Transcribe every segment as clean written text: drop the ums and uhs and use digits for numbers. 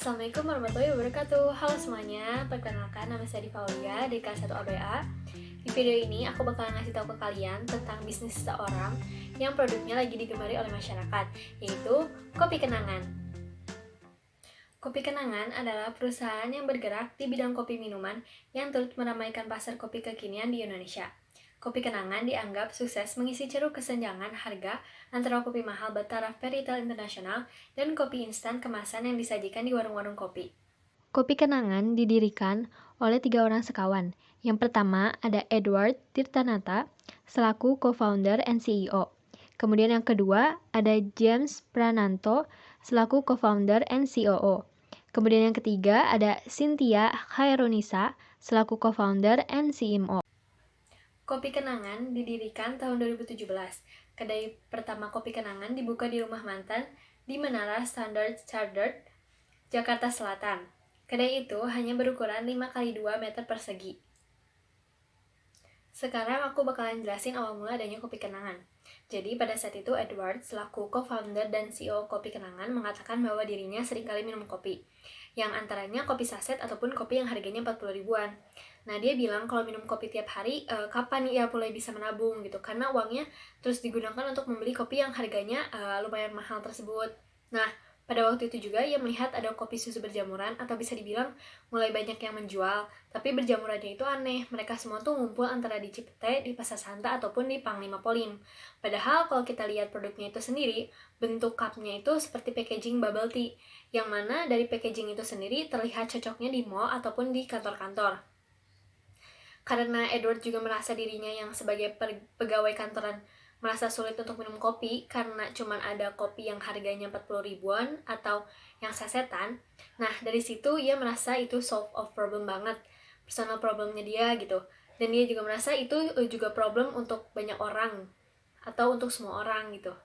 Assalamualaikum warahmatullahi wabarakatuh. Halo semuanya, perkenalkan nama saya Divaulia dari kelas 1 ABA. Di video ini aku bakalan ngasih tahu ke kalian tentang bisnis seseorang yang produknya lagi digemari oleh masyarakat, yaitu Kopi Kenangan. Kopi Kenangan adalah perusahaan yang bergerak di bidang kopi minuman yang turut meramaikan pasar kopi kekinian di Indonesia. Kopi Kenangan dianggap sukses mengisi ceruk kesenjangan harga antara kopi mahal bertaraf retail internasional dan kopi instan kemasan yang disajikan di warung-warung kopi. Kopi Kenangan didirikan oleh 3 orang sekawan. Yang pertama ada Edward Tirtanata selaku co-founder and CEO. Kemudian yang kedua ada James Prananto selaku co-founder and COO. Kemudian yang ketiga ada Cynthia Khairunisa selaku co-founder and CMO. Kopi Kenangan didirikan tahun 2017. Kedai pertama Kopi Kenangan dibuka di Rumah Mantan di Menara Standard Chartered, Jakarta Selatan. Kedai itu hanya berukuran 5x2 meter persegi. Sekarang aku bakalan jelasin awal mula adanya Kopi Kenangan. Jadi pada saat itu Edward selaku co-founder dan CEO Kopi Kenangan mengatakan bahwa dirinya seringkali minum kopi, yang antaranya kopi saset ataupun kopi yang harganya 40 ribuan. Nah dia bilang kalau minum kopi tiap hari, kapan ia mulai bisa menabung gitu, karena uangnya terus digunakan untuk membeli kopi yang harganya lumayan mahal tersebut. Nah pada waktu itu juga ia melihat ada kopi susu berjamuran, atau bisa dibilang mulai banyak yang menjual, tapi berjamurannya itu aneh. Mereka semua tuh ngumpul antara di Cipete, di Pasar Santa, ataupun di Panglima Polim. Padahal kalau kita lihat produknya itu sendiri, bentuk cupnya itu seperti packaging bubble tea, yang mana dari packaging itu sendiri terlihat cocoknya di mall ataupun di kantor-kantor. Karena Edward juga merasa dirinya yang sebagai pegawai kantoran merasa sulit untuk minum kopi karena cuman ada kopi yang harganya 40 ribuan atau yang sasetan. Nah, dari situ ia merasa itu solve of problem banget, personal problemnya dia gitu. Dan dia juga merasa itu juga problem untuk banyak orang atau untuk semua orang gitu.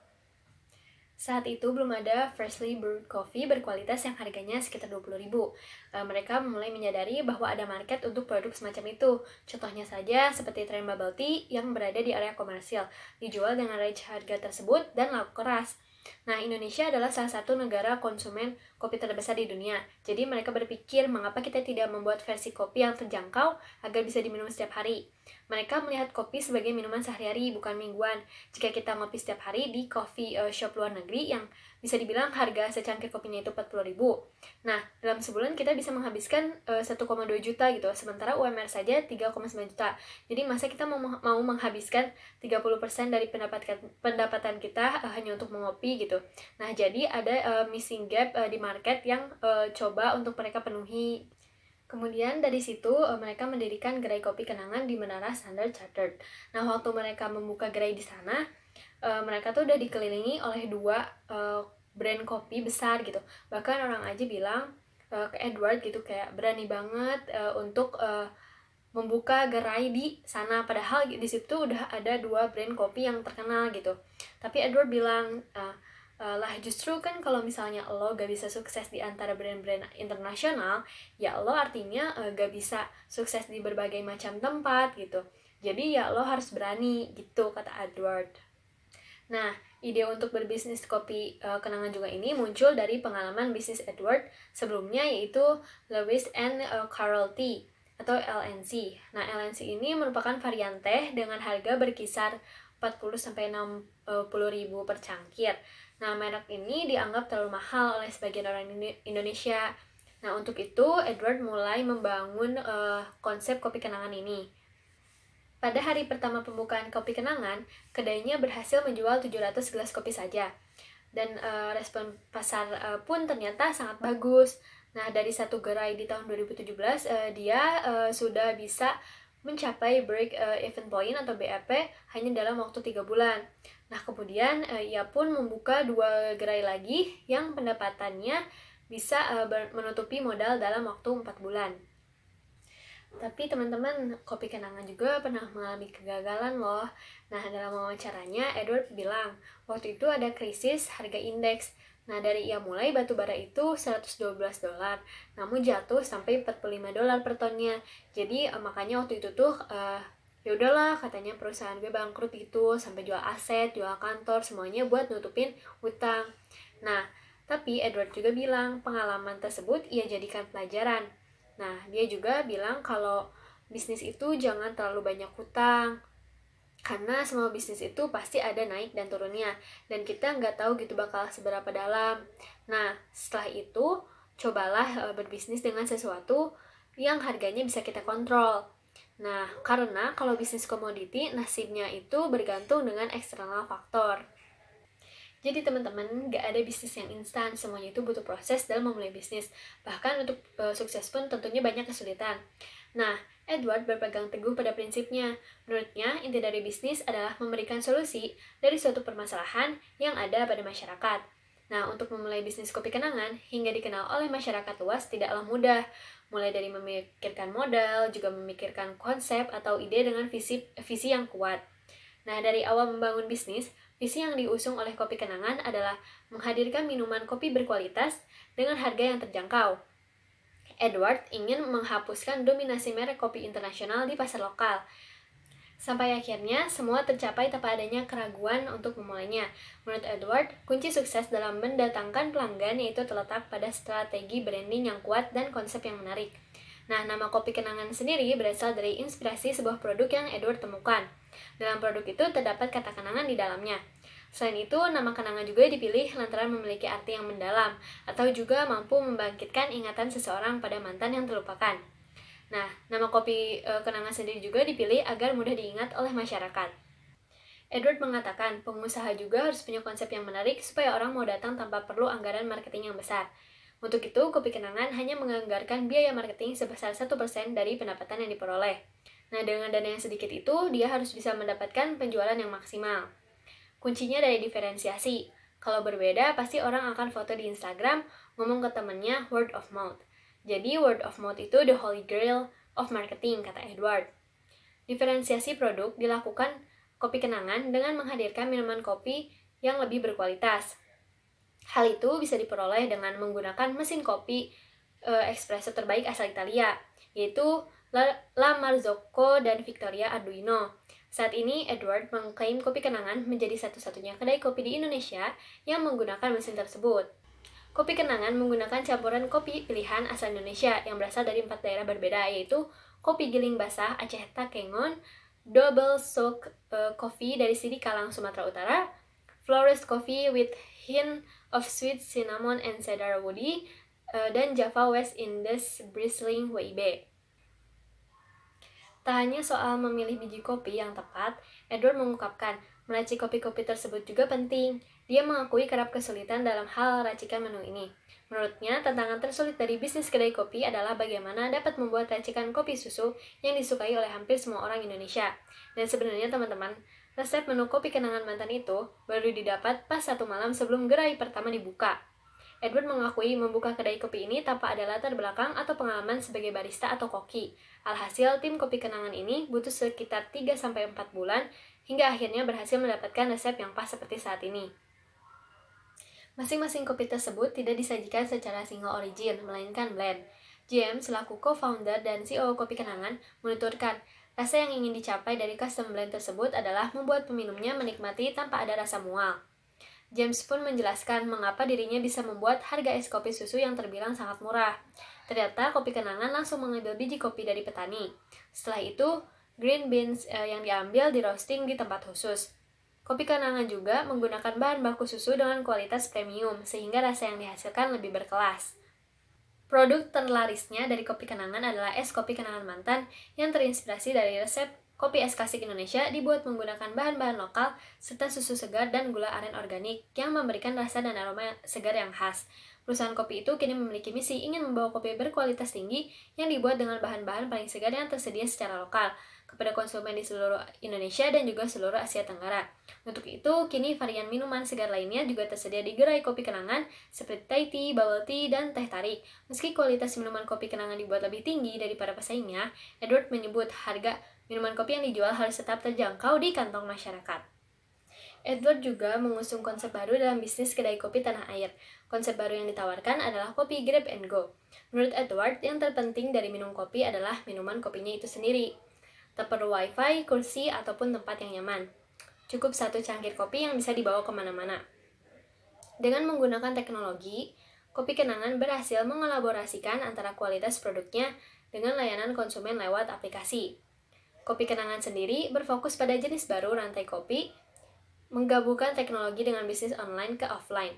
Saat itu belum ada freshly brewed coffee berkualitas yang harganya sekitar 20 ribu. Mereka mulai menyadari bahwa ada market untuk produk semacam itu. Contohnya saja seperti tren bubble tea yang berada di area komersial, dijual dengan range harga tersebut dan laku keras. Nah, Indonesia adalah salah satu negara konsumen kopi terbesar di dunia. Jadi mereka berpikir mengapa kita tidak membuat versi kopi yang terjangkau agar bisa diminum setiap hari. Mereka melihat kopi sebagai minuman sehari-hari, bukan mingguan. Jika kita ngopi setiap hari di coffee shop luar negeri yang bisa dibilang harga secangkir kopinya itu 40 ribu. Nah, dalam sebulan kita bisa menghabiskan 1,2 juta gitu. Sementara UMR saja 3,9 juta. Jadi masa kita mau menghabiskan 30% dari pendapatan kita hanya untuk mengopi gitu. Nah, jadi ada missing gap di market yang coba untuk mereka penuhi. Kemudian dari situ mereka mendirikan gerai Kopi Kenangan di Menara Standard Chartered. Nah, waktu mereka membuka gerai di sana, mereka tuh udah dikelilingi oleh 2 brand kopi besar gitu. Bahkan orang aja bilang ke Edward gitu kayak berani banget untuk membuka gerai di sana. Padahal di situ udah ada 2 brand kopi yang terkenal gitu. Tapi Edward bilang lah justru kan kalau misalnya lo gak bisa sukses di antara brand-brand internasional, ya lo artinya gak bisa sukses di berbagai macam tempat gitu. Jadi ya lo harus berani gitu, kata Edward. Nah, ide untuk berbisnis kopi Kenangan juga ini muncul dari pengalaman bisnis Edward sebelumnya, yaitu Lewis and Carroll Tea atau LNC. Nah, LNC ini merupakan varian teh dengan harga berkisar 40-60 ribu per cangkir. Nah, merek ini dianggap terlalu mahal oleh sebagian orang Indonesia. Nah, untuk itu Edward mulai membangun konsep Kopi Kenangan ini. Pada hari pertama pembukaan Kopi Kenangan, kedainya berhasil menjual 700 gelas kopi saja. Dan respon pasar pun ternyata sangat bagus. Nah, dari satu gerai di tahun 2017, dia sudah bisa mencapai break even point atau BEP hanya dalam waktu 3 bulan. Nah, kemudian ia pun membuka 2 gerai lagi yang pendapatannya bisa menutupi modal dalam waktu 4 bulan. Tapi teman-teman, Kopi Kenangan juga pernah mengalami kegagalan loh. Nah, dalam wawancaranya, Edward bilang, waktu itu ada krisis harga indeks. Nah, dari ia mulai batu bara itu $112, namun jatuh sampai $45 per tonnya. Jadi makanya waktu itu tuh ya udahlah, katanya perusahaan gue bangkrut gitu, sampai jual aset, jual kantor, semuanya buat nutupin hutang. Nah, Tapi Edward juga bilang pengalaman tersebut ia jadikan pelajaran. Nah, dia juga bilang kalau bisnis itu jangan terlalu banyak hutang, karena semua bisnis itu pasti ada naik dan turunnya, dan kita nggak tahu gitu bakal seberapa dalam. Nah, setelah itu, cobalah berbisnis dengan sesuatu yang harganya bisa kita kontrol. Nah, karena kalau bisnis komoditi, nasibnya itu bergantung dengan eksternal faktor. Jadi teman-teman, nggak ada bisnis yang instan, semuanya itu butuh proses dalam memulai bisnis. Bahkan untuk sukses pun tentunya banyak kesulitan. Nah, Edward berpegang teguh pada prinsipnya. Menurutnya, inti dari bisnis adalah memberikan solusi dari suatu permasalahan yang ada pada masyarakat. Nah, untuk memulai bisnis kopi kenangan hingga dikenal oleh masyarakat luas tidaklah mudah. Mulai dari memikirkan modal, juga memikirkan konsep atau ide dengan visi yang kuat. Nah, dari awal membangun bisnis, visi yang diusung oleh Kopi Kenangan adalah menghadirkan minuman kopi berkualitas dengan harga yang terjangkau. Edward ingin menghapuskan dominasi merek kopi internasional di pasar lokal. Sampai akhirnya, semua tercapai tanpa adanya keraguan untuk memulainya. Menurut Edward, kunci sukses dalam mendatangkan pelanggan yaitu terletak pada strategi branding yang kuat dan konsep yang menarik. Nah, nama Kopi Kenangan sendiri berasal dari inspirasi sebuah produk yang Edward temukan. Dalam produk itu terdapat kata kenangan di dalamnya. Selain itu, nama kenangan juga dipilih lantaran memiliki arti yang mendalam, atau juga mampu membangkitkan ingatan seseorang pada mantan yang terlupakan. Nah, nama kopi kenangan sendiri juga dipilih agar mudah diingat oleh masyarakat. Edward mengatakan, pengusaha juga harus punya konsep yang menarik supaya orang mau datang tanpa perlu anggaran marketing yang besar. Untuk itu, Kopi Kenangan hanya menganggarkan biaya marketing sebesar 1% dari pendapatan yang diperoleh. Nah, dengan dana yang sedikit itu, dia harus bisa mendapatkan penjualan yang maksimal. Kuncinya dari diferensiasi. Kalau berbeda, pasti orang akan foto di Instagram, ngomong ke temennya word of mouth. Jadi, word of mouth itu the holy grail of marketing, kata Edward. Diferensiasi produk dilakukan Kopi Kenangan dengan menghadirkan minuman kopi yang lebih berkualitas. Hal itu bisa diperoleh dengan menggunakan mesin kopi espresso terbaik asal Italia, yaitu La Marzocco dan Victoria Arduino. Saat ini, Edward mengklaim Kopi Kenangan menjadi satu-satunya kedai kopi di Indonesia yang menggunakan mesin tersebut. Kopi Kenangan menggunakan campuran kopi pilihan asal Indonesia yang berasal dari 4 daerah berbeda, yaitu kopi giling basah Aceh Takengon, double soak coffee dari Sidikalang, Sumatera Utara, florist coffee with hint of sweet cinnamon and cedar woody, dan Java West Indies bristling WIB. Tak hanya soal memilih biji kopi yang tepat, Edward mengungkapkan, meracik kopi-kopi tersebut juga penting. Dia mengakui kerap kesulitan dalam hal racikan menu ini. Menurutnya, tantangan tersulit dari bisnis kedai kopi adalah bagaimana dapat membuat racikan kopi susu yang disukai oleh hampir semua orang Indonesia. Dan sebenarnya teman-teman, resep menu kopi kenangan mantan itu baru didapat pas satu malam sebelum gerai pertama dibuka. Edward mengakui membuka kedai kopi ini tanpa ada latar belakang atau pengalaman sebagai barista atau koki. Alhasil, tim kopi kenangan ini butuh sekitar 3-4 bulan hingga akhirnya berhasil mendapatkan resep yang pas seperti saat ini. Masing-masing kopi tersebut tidak disajikan secara single origin, melainkan blend. James, selaku co-founder dan CEO Kopi Kenangan, menuturkan, rasa yang ingin dicapai dari custom blend tersebut adalah membuat peminumnya menikmati tanpa ada rasa mual. James pun menjelaskan mengapa dirinya bisa membuat harga es kopi susu yang terbilang sangat murah. Ternyata Kopi Kenangan langsung mengambil biji kopi dari petani. Setelah itu, green beans yang diambil di roasting di tempat khusus. Kopi Kenangan juga menggunakan bahan baku susu dengan kualitas premium, sehingga rasa yang dihasilkan lebih berkelas. Produk terlarisnya dari Kopi Kenangan adalah es kopi kenangan mantan yang terinspirasi dari resep kopi es klasik Indonesia dibuat menggunakan bahan-bahan lokal serta susu segar dan gula aren organik yang memberikan rasa dan aroma segar yang khas. Perusahaan kopi itu kini memiliki misi ingin membawa kopi berkualitas tinggi yang dibuat dengan bahan-bahan paling segar yang tersedia secara lokal kepada konsumen di seluruh Indonesia dan juga seluruh Asia Tenggara. Untuk itu, kini varian minuman segar lainnya juga tersedia di gerai Kopi Kenangan seperti Thai tea, bubble tea, dan teh tarik. Meski kualitas minuman kopi kenangan dibuat lebih tinggi daripada pesaingnya, Edward menyebut harga minuman kopi yang dijual harus tetap terjangkau di kantong masyarakat. Edward juga mengusung konsep baru dalam bisnis kedai kopi tanah air. Konsep baru yang ditawarkan adalah kopi grab and go. Menurut Edward, yang terpenting dari minum kopi adalah minuman kopinya itu sendiri. Tak perlu wifi, kursi, ataupun tempat yang nyaman. Cukup satu cangkir kopi yang bisa dibawa kemana-mana. Dengan menggunakan teknologi, Kopi Kenangan berhasil mengelaborasikan antara kualitas produknya dengan layanan konsumen lewat aplikasi. Kopi Kenangan sendiri berfokus pada jenis baru rantai kopi, menggabungkan teknologi dengan bisnis online ke offline.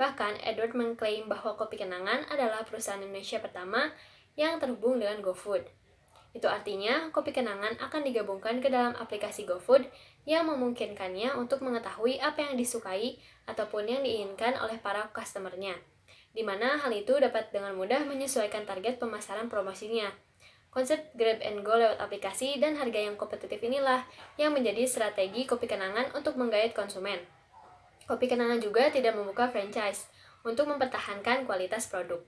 Bahkan, Edward mengklaim bahwa Kopi Kenangan adalah perusahaan Indonesia pertama yang terhubung dengan GoFood. Itu artinya, Kopi Kenangan akan digabungkan ke dalam aplikasi GoFood yang memungkinkannya untuk mengetahui apa yang disukai ataupun yang diinginkan oleh para customer-nya, di mana hal itu dapat dengan mudah menyesuaikan target pemasaran promosinya. Konsep grab and go lewat aplikasi dan harga yang kompetitif inilah yang menjadi strategi Kopi Kenangan untuk menggait konsumen. Kopi Kenangan juga tidak membuka franchise untuk mempertahankan kualitas produk.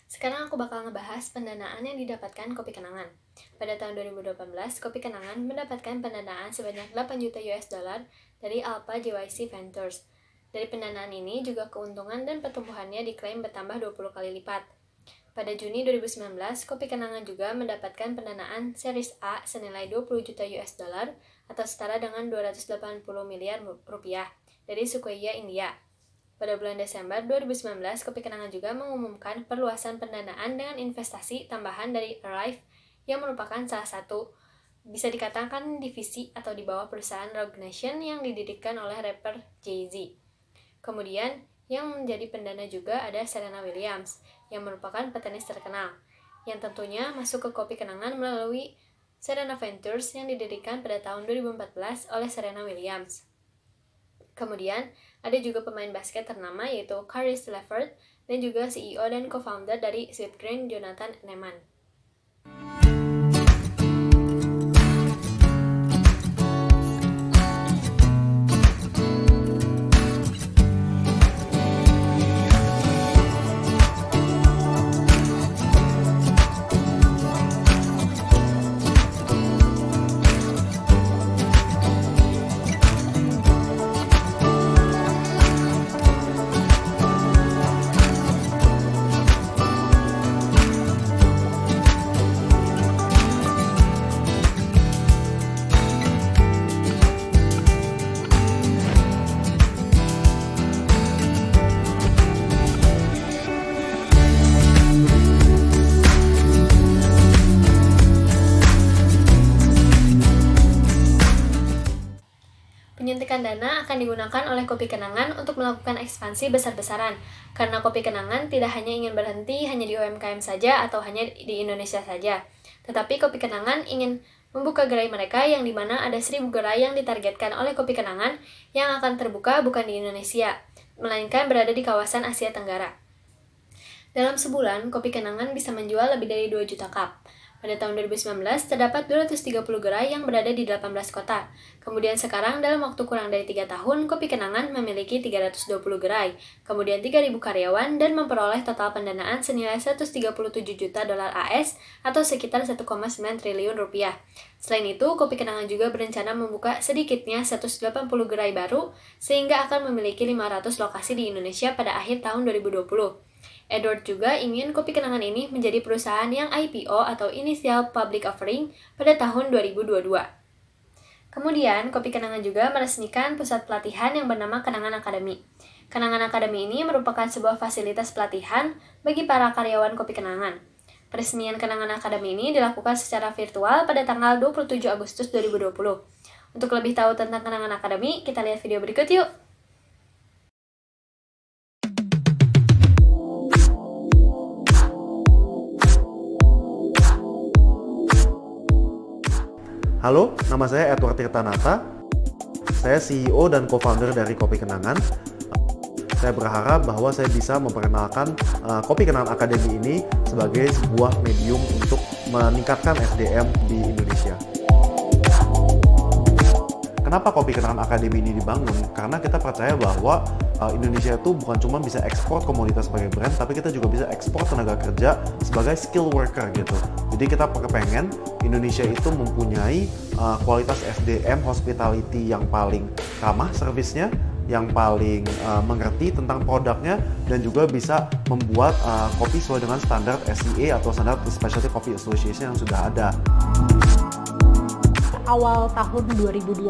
Sekarang aku bakal ngebahas pendanaan yang didapatkan Kopi Kenangan. Pada tahun 2018, Kopi Kenangan mendapatkan pendanaan sebanyak 8 juta US dollar dari Alpha JYC Ventures. Dari pendanaan ini juga keuntungan dan pertumbuhannya diklaim bertambah 20 kali lipat. Pada Juni 2019, Kopi Kenangan juga mendapatkan pendanaan Series A senilai 20 juta US dollar atau setara dengan 280 miliar rupiah dari Sequoia India. Pada bulan Desember 2019, Kopi Kenangan juga mengumumkan perluasan pendanaan dengan investasi tambahan dari Arrive yang merupakan salah satu bisa dikatakan divisi atau di bawah perusahaan Roc Nation yang didirikan oleh rapper Jay-Z. Kemudian, yang menjadi pendana juga ada Serena Williams yang merupakan petenis terkenal, yang tentunya masuk ke Kopi Kenangan melalui Serena Ventures yang didirikan pada tahun 2014 oleh Serena Williams. Kemudian, ada juga pemain basket ternama yaitu Caris LeVert dan juga CEO dan co-founder dari Sweetgreen, Jonathan Neman. Penyuntikan dana akan digunakan oleh Kopi Kenangan untuk melakukan ekspansi besar-besaran, karena Kopi Kenangan tidak hanya ingin berhenti hanya di UMKM saja atau hanya di Indonesia saja, tetapi Kopi Kenangan ingin membuka gerai mereka yang dimana ada 1.000 gerai yang ditargetkan oleh Kopi Kenangan yang akan terbuka bukan di Indonesia, melainkan berada di kawasan Asia Tenggara. Dalam sebulan, Kopi Kenangan bisa menjual lebih dari 2 juta cup. Pada tahun 2019, terdapat 230 gerai yang berada di 18 kota. Kemudian sekarang, dalam waktu kurang dari 3 tahun, Kopi Kenangan memiliki 320 gerai, kemudian 3.000 karyawan, dan memperoleh total pendanaan senilai 137 juta dolar AS atau sekitar 1,9 triliun rupiah. Selain itu, Kopi Kenangan juga berencana membuka sedikitnya 180 gerai baru, sehingga akan memiliki 500 lokasi di Indonesia pada akhir tahun 2020. Edward juga ingin Kopi Kenangan ini menjadi perusahaan yang IPO atau Initial Public Offering pada tahun 2022. Kemudian, Kopi Kenangan juga meresmikan pusat pelatihan yang bernama Kenangan Academy. Kenangan Academy ini merupakan sebuah fasilitas pelatihan bagi para karyawan Kopi Kenangan. Peresmian Kenangan Academy ini dilakukan secara virtual pada tanggal 27 Agustus 2020. Untuk lebih tahu tentang Kenangan Academy, kita lihat video berikut yuk! Halo, nama saya Edward Tirtanata. Saya CEO dan co-founder dari Kopi Kenangan. Saya berharap bahwa saya bisa memperkenalkan Kopi Kenangan Academy ini sebagai sebuah medium untuk meningkatkan SDM di Indonesia. Kenapa Kopi Kenangan Academy ini dibangun? Karena kita percaya bahwa Indonesia itu bukan cuma bisa ekspor komoditas sebagai brand, tapi kita juga bisa ekspor tenaga kerja sebagai skill worker gitu. Jadi kita pengen Indonesia itu mempunyai kualitas SDM hospitality yang paling ramah servisnya, yang paling mengerti tentang produknya, dan juga bisa membuat kopi sesuai dengan standar SCA atau standar Specialty Coffee Association yang sudah ada. awal tahun 2020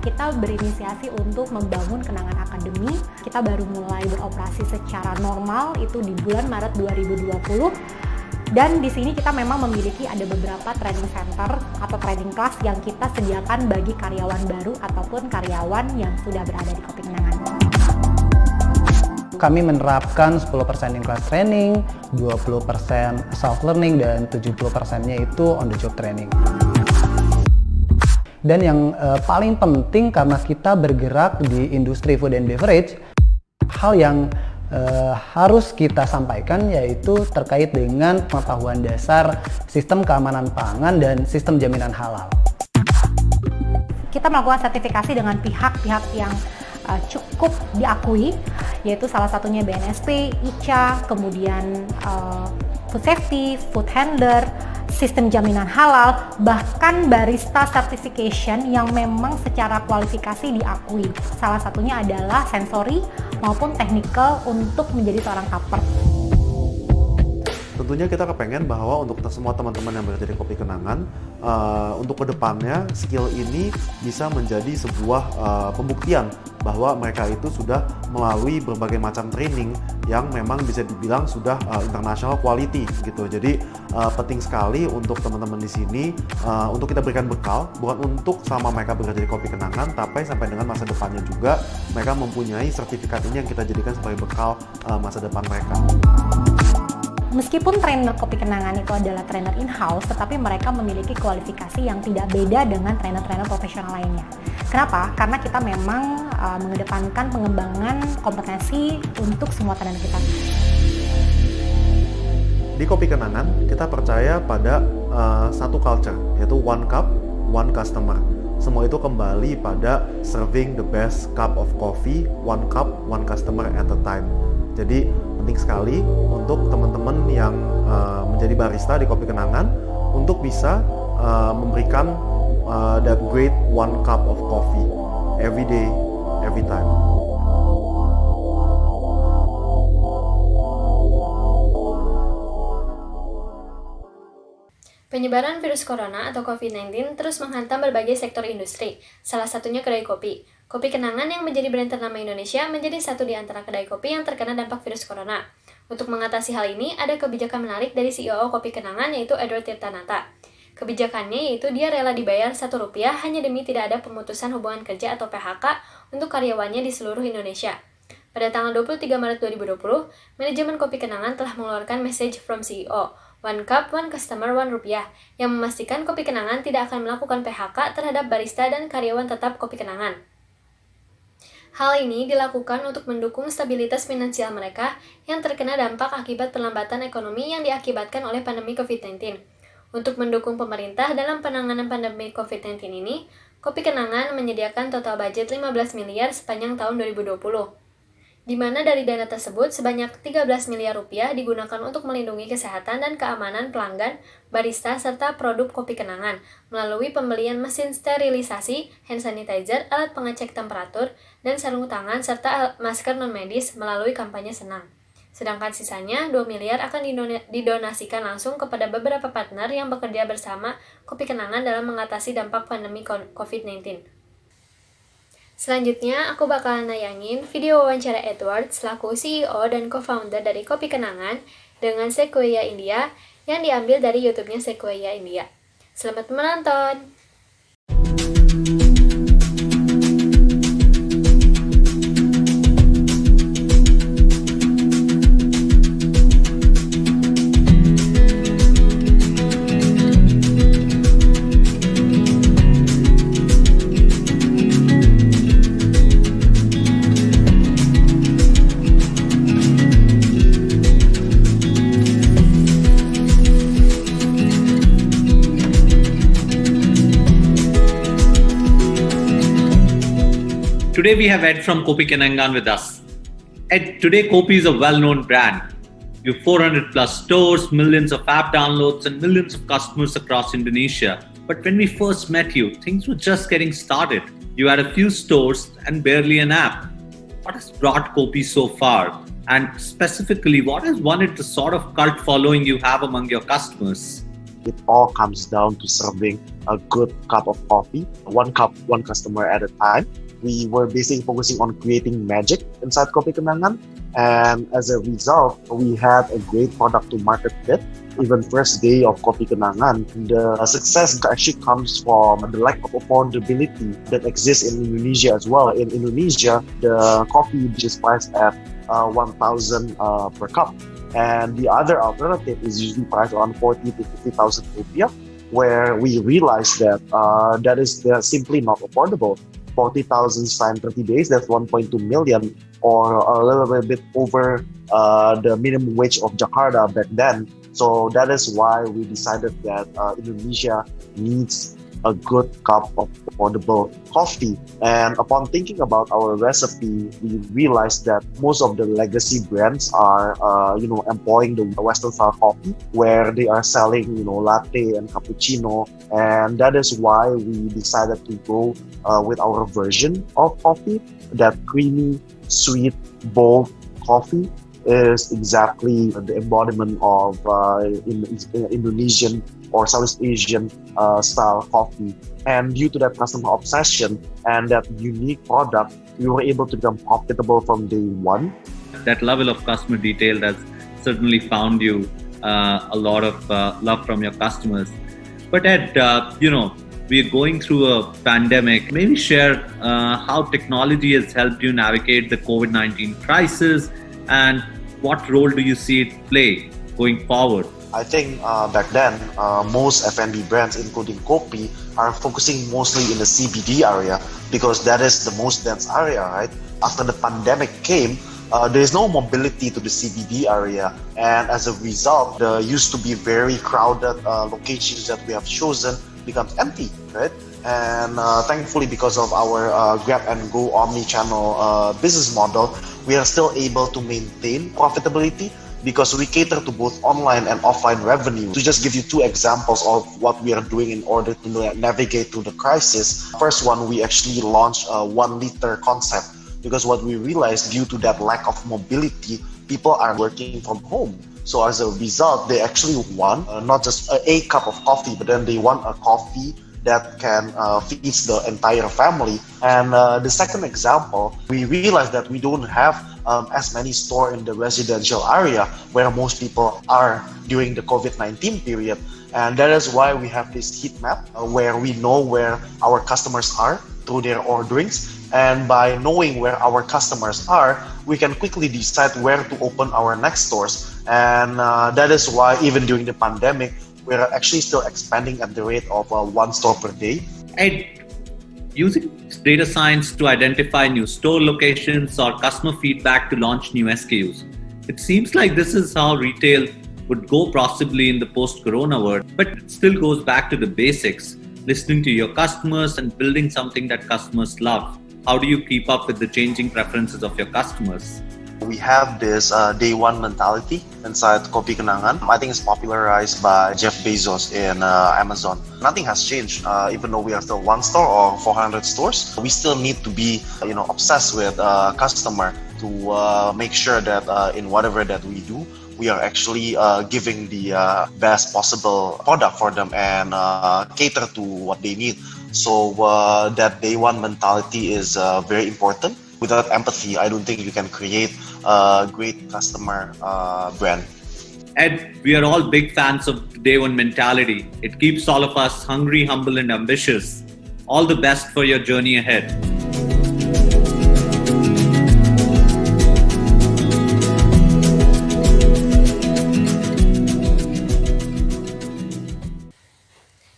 kita berinisiasi untuk membangun Kenangan Academy. Kita baru mulai beroperasi secara normal itu di bulan Maret 2020. Dan di sini kita memang memiliki ada beberapa training center atau training class yang kita sediakan bagi karyawan baru ataupun karyawan yang sudah berada di Kopi Kenangan. Kami menerapkan 10% in-class training, 20% self-learning, dan 70%-nya itu on-the-job training. Dan yang paling penting karena kita bergerak di industri food and beverage, hal yang harus kita sampaikan yaitu terkait dengan pengetahuan dasar sistem keamanan pangan dan sistem jaminan halal. Kita melakukan sertifikasi dengan pihak-pihak yang cukup diakui, yaitu salah satunya BNSP, ICA, kemudian food safety, food handler, sistem jaminan halal, bahkan barista certification yang memang secara kualifikasi diakui. Salah satunya adalah sensory maupun technical untuk menjadi seorang tapper. Tentunya kita kepengen bahwa untuk semua teman-teman yang bekerja di Kopi Kenangan, untuk kedepannya skill ini bisa menjadi sebuah pembuktian bahwa mereka itu sudah melalui berbagai macam training yang memang bisa dibilang sudah international quality gitu. Jadi penting sekali untuk teman-teman di sini untuk kita berikan bekal, bukan untuk selama mereka bekerja di Kopi Kenangan, tapi sampai dengan masa depannya juga mereka mempunyai sertifikat ini yang kita jadikan sebagai bekal masa depan mereka. Meskipun trainer Kopi Kenangan itu adalah trainer in-house, tetapi mereka memiliki kualifikasi yang tidak beda dengan trainer-trainer profesional lainnya. Kenapa? Karena kita memang mengedepankan pengembangan kompetensi untuk semua trainer kita. Di Kopi Kenangan, kita percaya pada satu culture, yaitu one cup, one customer. Semua itu kembali pada serving the best cup of coffee, one cup, one customer at a time. Jadi penting sekali untuk teman-teman yang menjadi barista di Kopi Kenangan untuk bisa memberikan that great one cup of coffee every day, every time. Penyebaran virus corona atau COVID-19 terus menghantam berbagai sektor industri, salah satunya kedai kopi. Kopi Kenangan yang menjadi brand ternama Indonesia menjadi satu di antara kedai kopi yang terkena dampak virus corona. Untuk mengatasi hal ini, ada kebijakan menarik dari CEO Kopi Kenangan yaitu Edward Tirtanata. Kebijakannya yaitu dia rela dibayar Rp1 hanya demi tidak ada pemutusan hubungan kerja atau PHK untuk karyawannya di seluruh Indonesia. Pada tanggal 23 Maret 2020, manajemen Kopi Kenangan telah mengeluarkan message from CEO, One Cup, One Customer, Rp1, yang memastikan Kopi Kenangan tidak akan melakukan PHK terhadap barista dan karyawan tetap Kopi Kenangan. Hal ini dilakukan untuk mendukung stabilitas finansial mereka yang terkena dampak akibat perlambatan ekonomi yang diakibatkan oleh pandemi COVID-19. Untuk mendukung pemerintah dalam penanganan pandemi COVID-19 ini, Kopi Kenangan menyediakan total budget 15 miliar sepanjang tahun 2020. Di mana dari dana tersebut sebanyak 13 miliar rupiah digunakan untuk melindungi kesehatan dan keamanan pelanggan, barista, serta produk Kopi Kenangan melalui pembelian mesin sterilisasi, hand sanitizer, alat pengecek temperatur, dan sarung tangan, serta masker non-medis melalui kampanye Senang. Sedangkan sisanya 2 miliar akan didonasikan langsung kepada beberapa partner yang bekerja bersama Kopi Kenangan dalam mengatasi dampak pandemi COVID-19. Selanjutnya, aku bakalan nayangin video wawancara Edward selaku CEO dan co-founder dari Kopi Kenangan dengan Sequoia India yang diambil dari YouTube-nya Sequoia India. Selamat menonton! Today we have Ed from Kopi Kenangan with us. Ed, today Kopi is a well-known brand. You have 400 plus stores, millions of app downloads, and millions of customers across Indonesia. But when we first met you, things were just getting started. You had a few stores and barely an app. What has brought Kopi so far? And specifically, what has won it the sort of cult following you have among your customers? It all comes down to serving a good cup of coffee, one cup, one customer at a time. We were basically focusing on creating magic inside Kopi Kenangan, and as a result, we had a great product to market fit. Even first day of Kopi Kenangan, the success actually comes from the lack of affordability that exists in Indonesia as well. In Indonesia, the coffee is priced at 1,000 per cup, and the other alternative is usually priced around 40 to 50,000 rupiah, where we realized that that is simply not affordable. 40,000 times 30 days, that's 1.2 million, or a little bit over the minimum wage of Jakarta back then. So that is why we decided that Indonesia needs a good cup of affordable coffee. And upon thinking about our recipe, we realized that most of the legacy brands are, employing the Western style coffee, where they are selling, latte and cappuccino. And that is why we decided to go with our version of coffee. That creamy, sweet, bold coffee is exactly the embodiment of Indonesian or Southeast Asian style coffee. And due to that customer obsession and that unique product, we were able to become profitable from day one. That level of customer detail has certainly found you a lot of love from your customers. But Ed, we're going through a pandemic. Maybe share how technology has helped you navigate the COVID-19 crisis, and what role do you see it play going forward? I think back then, most F&B brands, including Kopi, are focusing mostly in the CBD area because that is the most dense area, right? After the pandemic came, there is no mobility to the CBD area, and as a result, the used to be very crowded locations that we have chosen becomes empty, right? And thankfully, because of our Grab and Go omni-channel business model, we are still able to maintain profitability because we cater to both online and offline revenue. To just give you two examples of what we are doing in order to navigate through the crisis. First one, we actually launched a 1 liter concept because what we realized, due to that lack of mobility, people are working from home. So as a result, they actually want not just a cup of coffee, but then they want a coffee that can feed the entire family. And the second example, we realized that we don't have as many stores in the residential area where most people are during the COVID-19 period. And that is why we have this heat map where we know where our customers are through their orderings. And by knowing where our customers are, we can quickly decide where to open our next stores. And that is why even during the pandemic, we're actually still expanding at the rate of 1 store per day. Ed, using data science to identify new store locations or customer feedback to launch new SKUs, it seems like this is how retail would go possibly in the post-corona world, but it still goes back to the basics, listening to your customers and building something that customers love. How do you keep up with the changing preferences of your customers? We have this day one mentality inside Kopi Kenangan. I think it's popularized by Jeff Bezos in Amazon. Nothing has changed, even though we are still 1 store or 400 stores. We still need to be, obsessed with customer to make sure that in whatever that we do, we are actually giving the best possible product for them and cater to what they need. So that day one mentality is very important. Without empathy, I don't think you can create a great customer brand. Ed, we are all big fans of day one mentality. It keeps all of us hungry, humble, and ambitious. All the best for your journey ahead.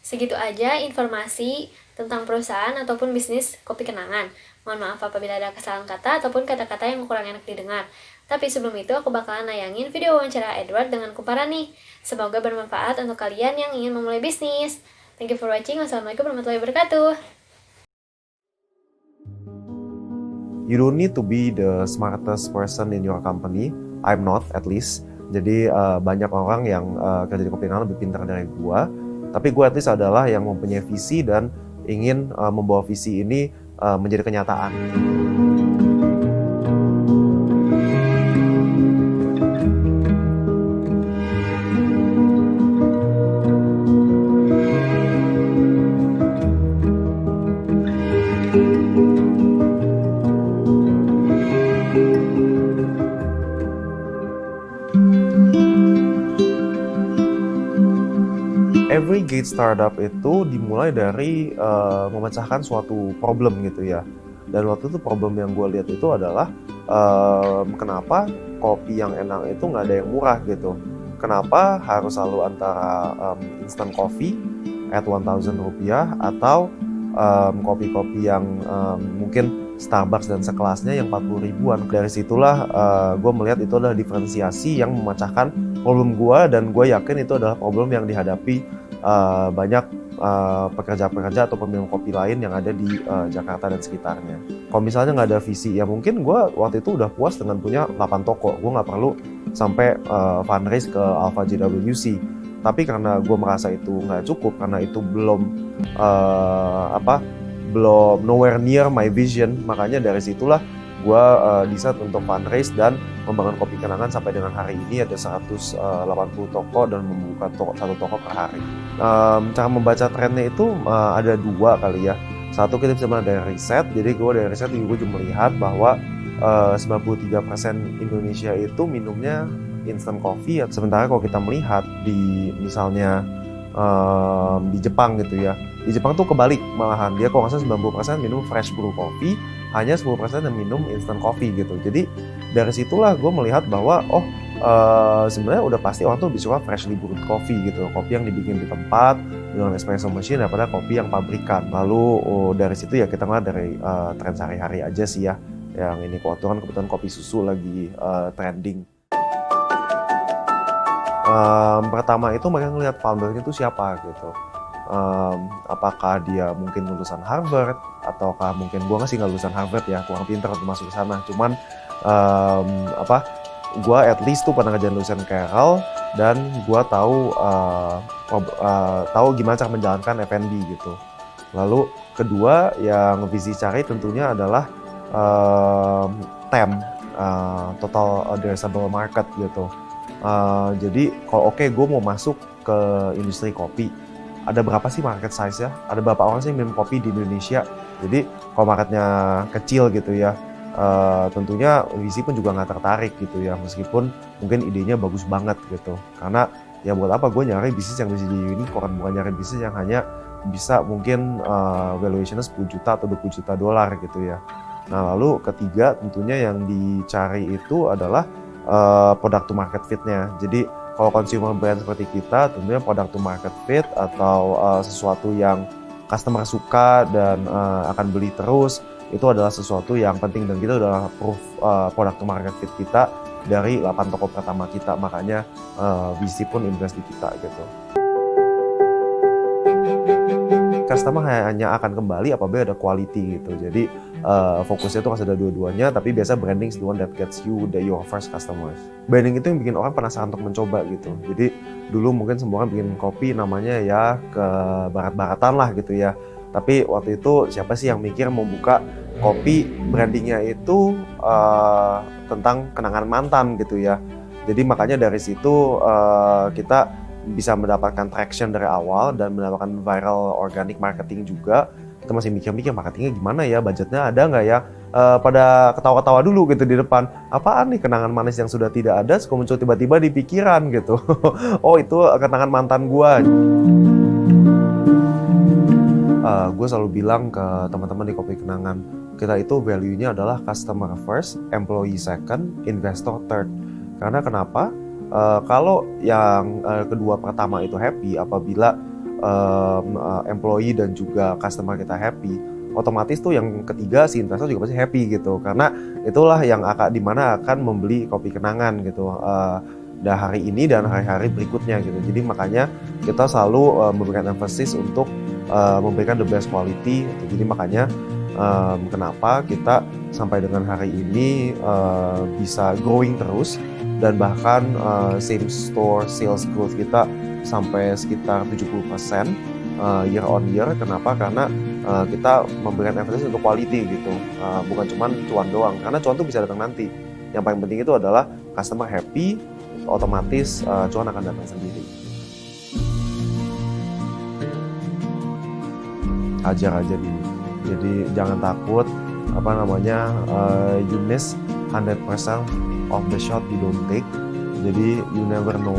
Segitu aja informasi tentang perusahaan ataupun bisnis Kopi Kenangan. Mohon maaf apabila ada kesalahan kata ataupun kata-kata yang kurang enak didengar. Tapi sebelum itu aku bakalan nayangin video wawancara Edward dengan kumparan nih. Semoga bermanfaat untuk kalian yang ingin memulai bisnis. Thank you for watching. Wassalamualaikum warahmatullahi wabarakatuh. You don't need to be the smartest person in your company. I'm not, at least. Jadi banyak orang yang kerja di Kopi Kenangan lebih pintar dari gua. Tapi gua at least adalah yang mempunyai visi dan ingin membawa visi ini menjadi kenyataan. every great startup itu dimulai dari memecahkan suatu problem gitu ya. Dan waktu itu problem yang gue lihat itu adalah kenapa kopi yang enak itu nggak ada yang murah gitu. Kenapa harus selalu antara instant coffee at 1.000 rupiah atau kopi-kopi yang mungkin Starbucks dan sekelasnya yang 40 ribuan. Dari situlah gue melihat itu adalah diferensiasi yang memecahkan problem gue, dan gue yakin itu adalah problem yang dihadapi banyak pekerja-pekerja atau peminum kopi lain yang ada di Jakarta dan sekitarnya. Kalau misalnya nggak ada visi, ya mungkin gue waktu itu udah puas dengan punya 8 toko. Gue nggak perlu sampai fundraise ke Alpha JWC. Tapi karena gue merasa itu nggak cukup, karena itu belum nowhere near my vision, makanya dari situlah gue decide untuk fundraise dan membangun Kopi Kenangan sampai dengan hari ini ada 180 toko dan membuka satu toko per hari. Cara membaca trennya itu ada dua kali ya. Satu, kita bisa melihat dari riset. Jadi gue dari riset gue juga melihat bahwa 93% Indonesia itu minumnya instant coffee. Sementara kalau kita melihat di misalnya di Jepang gitu ya, di Jepang tuh kebalik malahan, dia kalau nggak salah 90% minum fresh brew coffee, hanya 10% yang minum instant coffee gitu. Jadi dari situlah gue melihat bahwa sebenarnya udah pasti orang tuh lebih suka freshly brewed coffee gitu, kopi yang dibikin di tempat dengan espresso machine daripada kopi yang pabrikan. Lalu dari situ ya kita ngeliat dari tren sehari-hari aja sih ya, yang ini kebetulan kopi susu lagi trending. Pertama itu mereka ngelihat foundernya itu siapa gitu. Apakah dia mungkin lulusan Harvard, ataukah mungkin gue nggak lulusan Harvard ya, kurang pintar untuk masuk ke sana. Cuman gue at least tuh pernah ngerjain lulusan Carroll, dan gue tahu gimana cara menjalankan F&B gitu. Lalu kedua yang visi cari tentunya adalah TAM, total addressable market gitu. Jadi kalau gue mau masuk ke industri kopi, ada berapa sih market size-nya? Ada berapa orang sih yang minum kopi di Indonesia? Jadi kalau marketnya kecil gitu ya, tentunya visi pun juga nggak tertarik gitu ya, meskipun mungkin idenya bagus banget gitu. Karena ya buat apa gue nyari bisnis yang bisa jadi unicorn, bukan nyari bisnis yang hanya bisa mungkin valuation-nya 10 juta atau 20 juta dolar gitu ya. Nah lalu ketiga tentunya yang dicari itu adalah product to market fit-nya. Jadi kalau consumer brand seperti kita, tentunya product to market fit atau sesuatu yang customer suka dan akan beli terus, itu adalah sesuatu yang penting, dan kita adalah proof product to market fit kita dari 8 toko pertama kita. Makanya VC pun invest di kita gitu. Customer hanya akan kembali apabila ada quality gitu. Jadi fokusnya itu harus ada dua-duanya, tapi biasa branding is the one that gets you your first customers. Branding itu yang bikin orang penasaran untuk mencoba gitu. Jadi dulu mungkin semua orang bikin kopi namanya ya ke barat-baratan lah gitu ya. Tapi waktu itu siapa sih yang mikir mau buka kopi brandingnya itu tentang kenangan mantan gitu ya. Jadi makanya dari situ kita bisa mendapatkan traction dari awal dan mendapatkan viral organic marketing juga. Kita masih mikir-mikir marketingnya gimana ya, budgetnya ada nggak ya, pada ketawa-ketawa dulu gitu di depan, apaan nih kenangan manis yang sudah tidak ada, suka muncul tiba-tiba di pikiran gitu. Oh itu kenangan mantan gua. Gue selalu bilang ke teman-teman di Kopi Kenangan, kita itu value-nya adalah customer first, employee second, investor third. Karena kenapa? Kalau yang kedua pertama itu happy, apabila employee dan juga customer kita happy, otomatis tuh yang ketiga si investor juga pasti happy gitu, karena itulah yang dimana akan membeli Kopi Kenangan gitu hari ini dan hari-hari berikutnya gitu. Jadi makanya kita selalu memberikan emphasis untuk memberikan the best quality gitu. Jadi makanya kenapa kita sampai dengan hari ini bisa growing terus, dan bahkan same store sales growth kita sampai sekitar 70% year on year. Kenapa? Karena kita memberikan emphasis untuk quality gitu, bukan cuma cuan doang, karena cuan tuh bisa datang nanti. Yang paling penting itu adalah customer happy, otomatis cuan akan datang sendiri. Ajar aja dulu, jadi jangan takut you miss 100% of the shot you don't take. Jadi you never know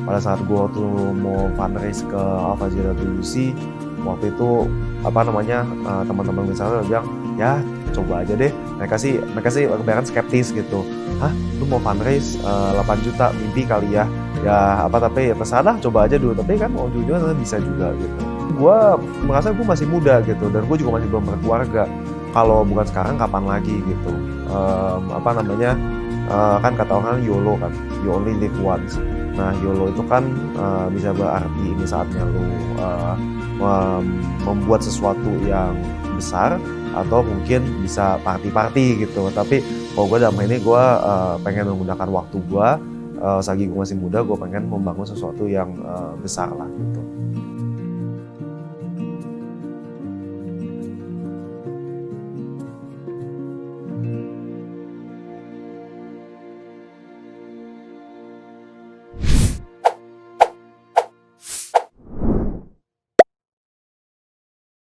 pada saat gue tuh mau fundraise ke Alpha Zero WC, waktu itu teman-teman misalnya bilang ya coba aja deh, mereka sih kebanyakan skeptis gitu. Hah, lu mau fundraise 8 juta, mimpi kali ya, tapi ya terserah, coba aja dulu, tapi kan ujung-ujungnya bisa juga gitu. Gue merasa gue masih muda gitu, dan gue juga masih belum berkeluarga. Kalau bukan sekarang kapan lagi gitu. Kan kata orang YOLO kan, you only live once. Nah, YOLO itu kan bisa berarti ini saatnya lu membuat sesuatu yang besar, atau mungkin bisa party-party gitu. Tapi kalau gue dalam ini gue pengen menggunakan waktu gue, selagi gue masih muda, gue pengen membangun sesuatu yang besar lah gitu.